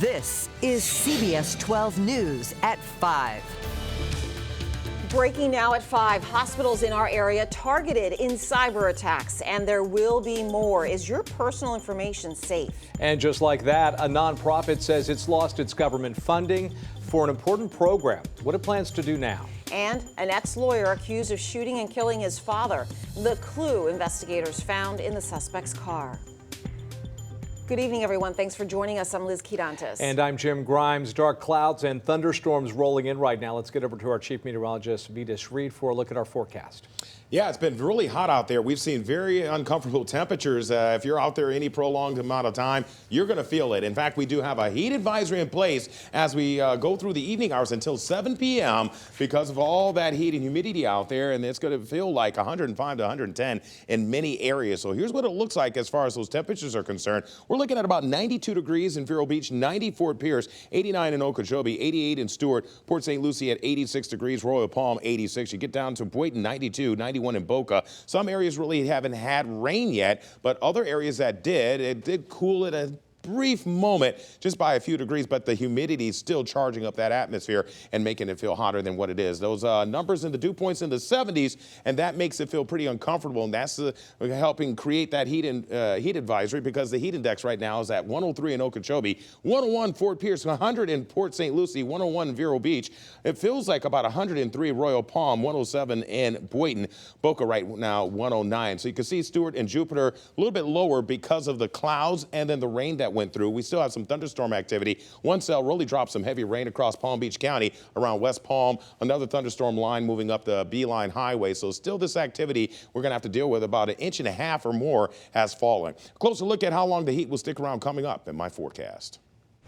This is CBS 12 News at 5. Breaking now at 5, hospitals in our area targeted in cyber attacks, and there will be more. Is your personal information safe? And just like that, a nonprofit says it's lost its government funding for an important program. What it plans to do now. And an ex-lawyer accused of shooting and killing his father. The clue investigators found in the suspect's car. Good evening, everyone. Thanks for joining us. I'm Liz Quirantes. And I'm Jim Grimes. Dark clouds and thunderstorms rolling in right now. Let's get over to our chief meteorologist, Vitas Reed, for a look at our forecast. Yeah, it's been really hot out there. We've seen very uncomfortable temperatures. If you're out there any prolonged amount of time, you're going to feel it. In fact, we do have a heat advisory in place as we go through the evening hours until 7 p.m. because of all that heat and humidity out there, and it's going to feel like 105 to 110 in many areas. So here's what it looks like as far as those temperatures are concerned. We're looking at about 92 degrees in Vero Beach, 90 Fort Pierce, 89 in Okeechobee, 88 in Stewart, Port St. Lucie at 86 degrees, Royal Palm 86. You get down to Boynton 92, 91 in Boca. Some areas really haven't had rain yet, but other areas that it did cool it a brief moment just by a few degrees, but the humidity is still charging up that atmosphere and making it feel hotter than what it is. Those numbers in the dew points in the 70s, and that makes it feel pretty uncomfortable, and that's helping create that heat advisory because the heat index right now is at 103 in Okeechobee, 101 Fort Pierce, 100 in Port St. Lucie, 101 in Vero Beach. It feels like about 103 Royal Palm, 107 in Boynton. Boca right now 109. So you can see Stewart and Jupiter a little bit lower because of the clouds and then the rain that went through. We still have some thunderstorm activity. One cell really dropped some heavy rain across Palm Beach County around West Palm. Another thunderstorm line moving up the Beeline Highway. So still this activity we're going to have to deal with. About 1.5 inches or more has fallen. Closer look at how long the heat will stick around coming up in my forecast.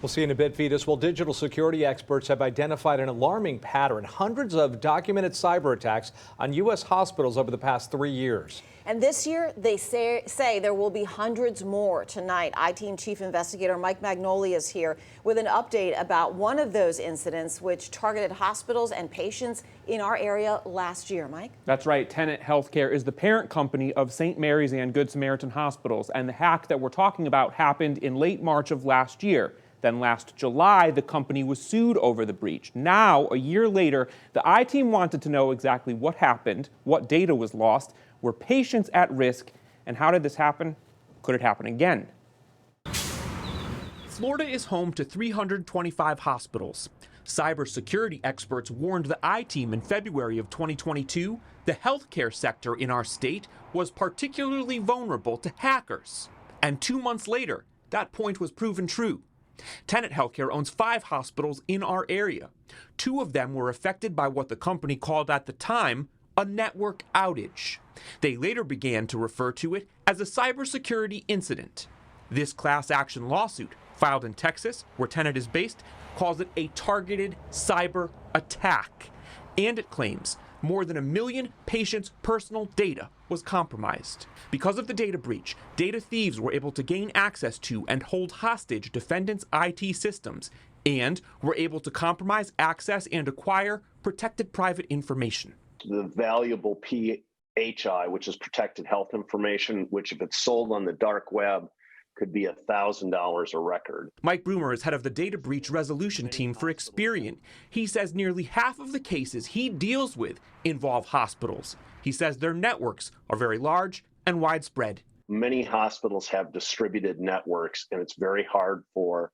We'll see in a bit, Vitas. Well, digital security experts have identified an alarming pattern. Hundreds of documented cyber attacks on U.S. hospitals over the past 3 years. And this year, they say there will be hundreds more. Tonight, I-Team Chief Investigator Mike Magnoli is here with an update about one of those incidents which targeted hospitals and patients in our area last year. Mike? That's right. Tenet Healthcare is the parent company of St. Mary's and Good Samaritan Hospitals, and the hack that we're talking about happened in late March of last year. Then last July, the company was sued over the breach. Now, a year later, the I-Team wanted to know exactly what happened, what data was lost, were patients at risk, and how did this happen? Could it happen again? Florida is home to 325 hospitals. Cybersecurity experts warned the I-Team in February of 2022 the healthcare sector in our state was particularly vulnerable to hackers. And 2 months later, that point was proven true. Tenet Healthcare owns 5 hospitals in our area. 2 of them were affected by what the company called at the time a network outage. They later began to refer to it as a cybersecurity incident. This class action lawsuit, filed in Texas, where Tenet is based, calls it a targeted cyber attack. And it claims more than 1 million patients' personal data was compromised. Because of the data breach, data thieves were able to gain access to and hold hostage defendants' IT systems, and were able to compromise, access, and acquire protected private information. The valuable PHI, which is protected health information, which if it's sold on the dark web, could be $1,000 a record. Mike Broomer is head of the data breach resolution team for Experian. He says nearly half of the cases he deals with involve hospitals. He says their networks are very large and widespread. Many hospitals have distributed networks, and it's very hard for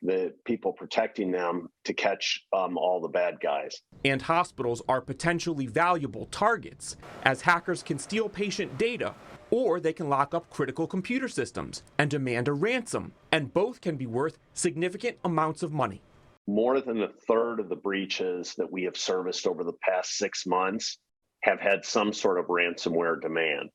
the people protecting them to catch all the bad guys. And hospitals are potentially valuable targets, as hackers can steal patient data, or they can lock up critical computer systems and demand a ransom, and both can be worth significant amounts of money. More than a third of the breaches that we have serviced over the past 6 months have had some sort of ransomware demand.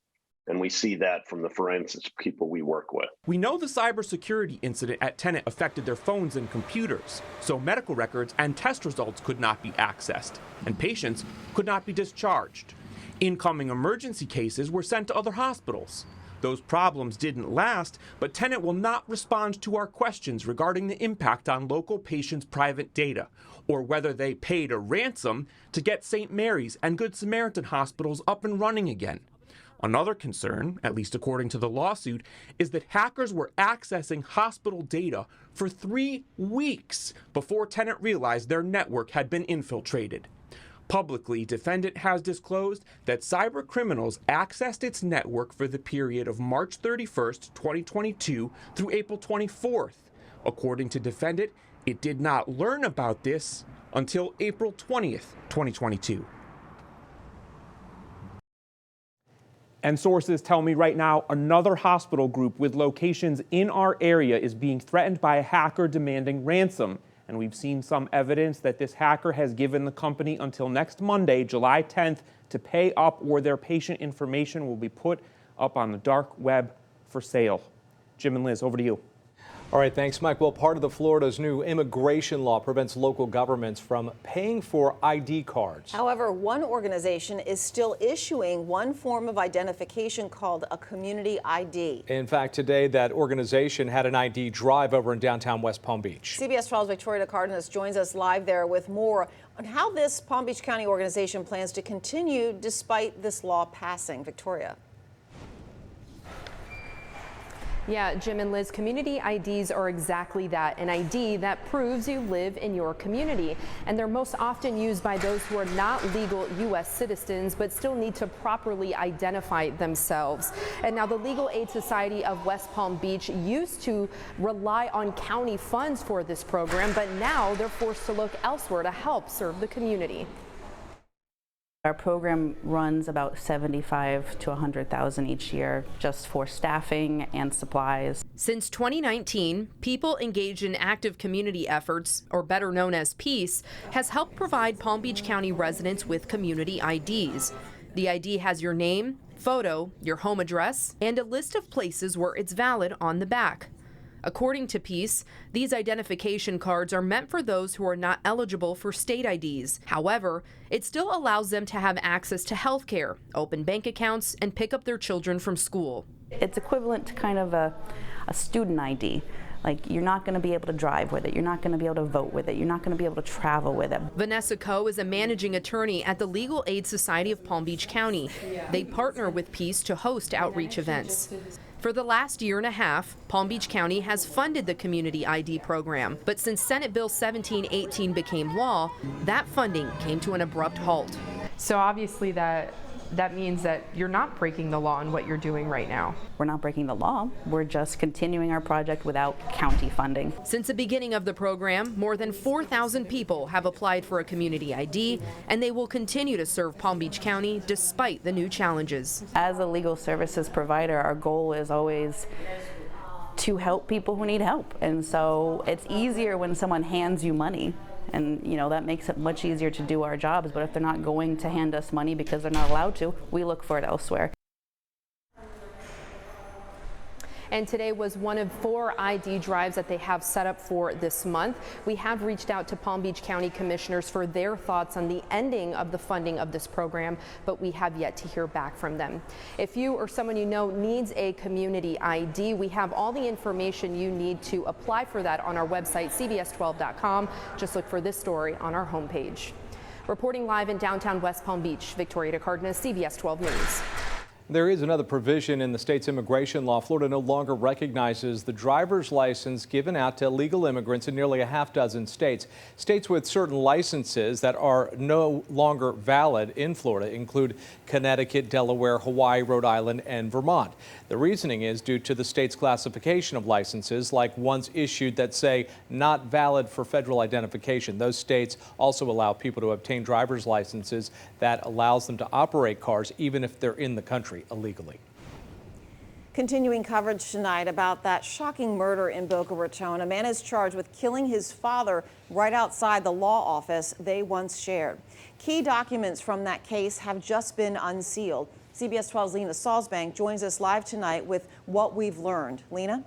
And we see that from the forensics people we work with. We know the cybersecurity incident at Tenet affected their phones and computers, so medical records and test results could not be accessed, and patients could not be discharged. Incoming emergency cases were sent to other hospitals. Those problems didn't last, but Tenet will not respond to our questions regarding the impact on local patients' private data, or whether they paid a ransom to get St. Mary's and Good Samaritan hospitals up and running again. Another concern, at least according to the lawsuit, is that hackers were accessing hospital data for 3 weeks before Tenet realized their network had been infiltrated. Publicly, defendant has disclosed that cyber criminals accessed its network for the period of March 31st, 2022 through April 24th. According to defendant, it did not learn about this until April 20th, 2022. And sources tell me right now another hospital group with locations in our area is being threatened by a hacker demanding ransom. And we've seen some evidence that this hacker has given the company until next Monday, July 10th, to pay up, or their patient information will be put up on the dark web for sale. Jim and Liz, over to you. All right, thanks, Mike. Well, part of Florida's new immigration law prevents local governments from paying for ID cards. However, one organization is still issuing one form of identification called a community ID. In fact, today that organization had an ID drive over in downtown West Palm Beach. CBS 12's Victoria Cardenas joins us live there with more on how this Palm Beach County organization plans to continue despite this law passing. Victoria. Yeah, Jim and Liz, community IDs are exactly that, an ID that proves you live in your community. And they're most often used by those who are not legal U.S. citizens but still need to properly identify themselves. And now the Legal Aid Society of West Palm Beach used to rely on county funds for this program, but now they're forced to look elsewhere to help serve the community. Our program runs about $75,000 to $100,000 each year just for staffing and supplies. Since 2019, People Engaged in Active Community Efforts, or better known as PEACE, has helped provide Palm Beach County residents with community IDs. The ID has your name, photo, your home address, and a list of places where it's valid on the back. According to PEACE, these identification cards are meant for those who are not eligible for state IDs. However, it still allows them to have access to health care, open bank accounts, and pick up their children from school. It's equivalent to kind of a student ID. Like, you're not going to be able to drive with it. You're not going to be able to vote with it. You're not going to be able to travel with it. Vanessa Coe is a managing attorney at the Legal Aid Society of Palm Beach County. They partner with PEACE to host outreach events. For the last year and a half, Palm Beach County has funded the Community ID program. But since Senate Bill 1718 became law, that funding came to an abrupt halt. So obviously that means that you're not breaking the law in what you're doing right now. We're not breaking the law. We're just continuing our project without county funding. Since the beginning of the program, more than 4,000 people have applied for a community ID, and they will continue to serve Palm Beach County despite the new challenges. As a legal services provider, our goal is always to help people who need help. And so it's easier when someone hands you money. And, you know, that makes it much easier to do our jobs. But if they're not going to hand us money because they're not allowed to, we look for it elsewhere. And today was one of 4 ID drives that they have set up for this month. We have reached out to Palm Beach County commissioners for their thoughts on the ending of the funding of this program, but we have yet to hear back from them. If you or someone you know needs a community ID, we have all the information you need to apply for that on our website, cbs12.com. Just look for this story on our homepage. Reporting live in downtown West Palm Beach, Victoria Cardenas, CBS 12 News. There is another provision in the state's immigration law. Florida no longer recognizes the driver's license given out to illegal immigrants in nearly a half-dozen states. States with certain licenses that are no longer valid in Florida include Connecticut, Delaware, Hawaii, Rhode Island, and Vermont. The reasoning is due to the state's classification of licenses, like ones issued that say not valid for federal identification. Those states also allow people to obtain driver's licenses that allows them to operate cars even if they're in the country illegally. Continuing coverage tonight about that shocking murder in Boca Raton. A man is charged with killing his father right outside the law office they once shared. Key documents from that case have just been unsealed. CBS 12's Lena Salzbank joins us live tonight with what we've learned. Lena?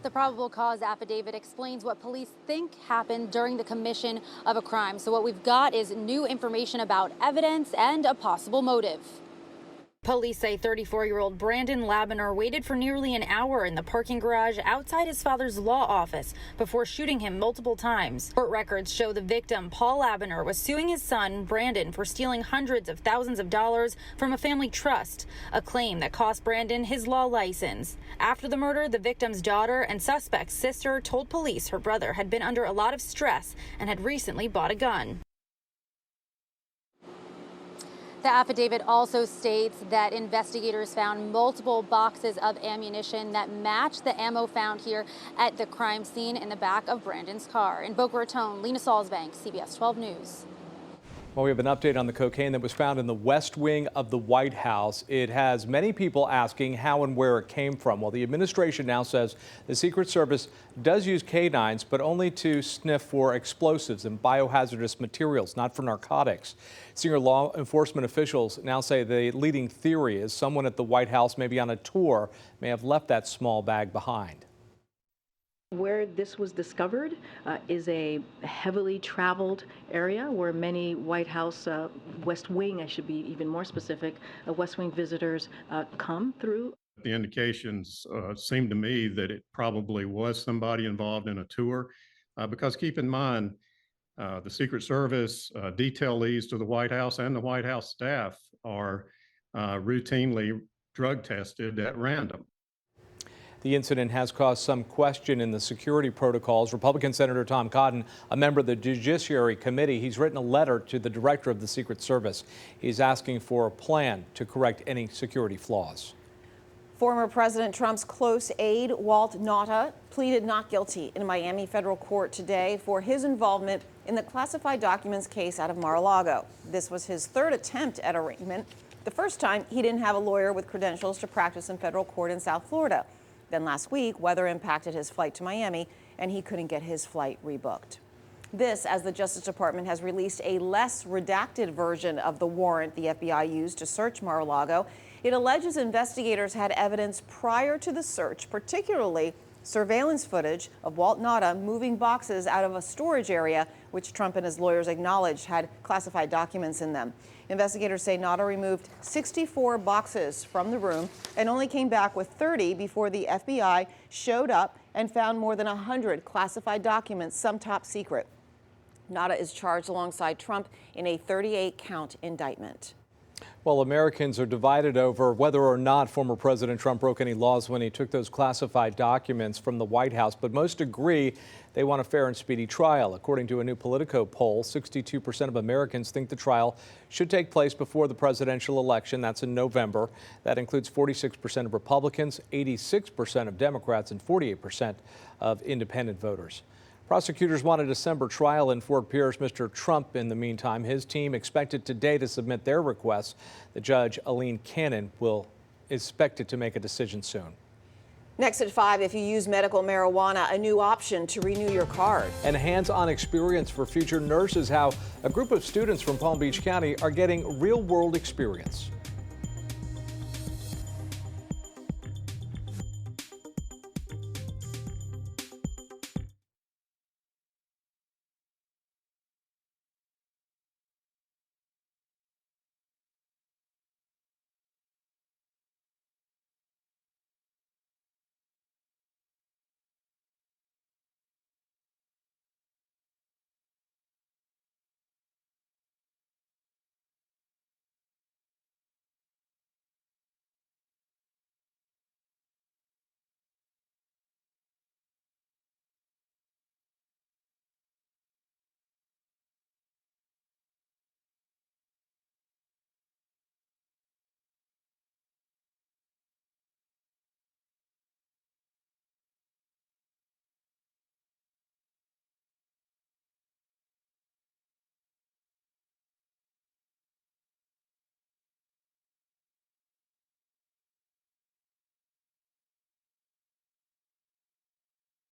The probable cause affidavit explains what police think happened during the commission of a crime. So what we've got is new information about evidence and a possible motive. Police say 34-year-old Brandon Labiner waited for nearly an hour in the parking garage outside his father's law office before shooting him multiple times. Court records show the victim, Paul Labiner, was suing his son, Brandon, for stealing hundreds of thousands of dollars from a family trust, a claim that cost Brandon his law license. After the murder, the victim's daughter and suspect's sister told police her brother had been under a lot of stress and had recently bought a gun. The affidavit also states that investigators found multiple boxes of ammunition that match the ammo found here at the crime scene in the back of Brandon's car. In Boca Raton, Lena Salzbank, CBS 12 News. Well, we have an update on the cocaine that was found in the West Wing of the White House. It has many people asking how and where it came from. Well, the administration now says the Secret Service does use canines, but only to sniff for explosives and biohazardous materials, not for narcotics. Senior law enforcement officials now say the leading theory is someone at the White House, maybe on a tour, may have left that small bag behind. Where this was discovered is a heavily traveled area where many White House, West Wing, I should be even more specific, West Wing visitors come through. The indications seem to me that it probably was somebody involved in a tour, because keep in mind, the Secret Service detailees to the White House and the White House staff are routinely drug tested at random. The incident has caused some question in the security protocols. Republican Senator Tom Cotton, a member of the Judiciary Committee, he's written a letter to the director of the Secret Service. He's asking for a plan to correct any security flaws. Former President Trump's close aide, Walt Nauta, pleaded not guilty in Miami federal court today for his involvement in the classified documents case out of Mar-a-Lago. This was his third attempt at arraignment. The first time, he didn't have a lawyer with credentials to practice in federal court in South Florida. Then last week, weather impacted his flight to Miami, and he couldn't get his flight rebooked. This, as the Justice Department has released a less redacted version of the warrant the FBI used to search Mar-a-Lago. It alleges investigators had evidence prior to the search, particularly surveillance footage of Walt Nauta moving boxes out of a storage area, which Trump and his lawyers acknowledged had classified documents in them. Investigators say Nauta removed 64 boxes from the room and only came back with 30 before the FBI showed up and found more than 100 classified documents, some top secret. Nauta is charged alongside Trump in a 38-count indictment. Well, Americans are divided over whether or not former President Trump broke any laws when he took those classified documents from the White House, but most agree they want a fair and speedy trial. According to a new Politico poll, 62% of Americans think the trial should take place before the presidential election. That's in November. That includes 46% of Republicans, 86% of Democrats, and 48% of independent voters. Prosecutors want a December trial in Fort Pierce. Mr. Trump, in the meantime, his team expected today to submit their requests. The judge, Aline Cannon, will expect it to make a decision soon. Next at 5, if you use medical marijuana, a new option to renew your card. And hands-on experience for future nurses, how a group of students from Palm Beach County are getting real-world experience.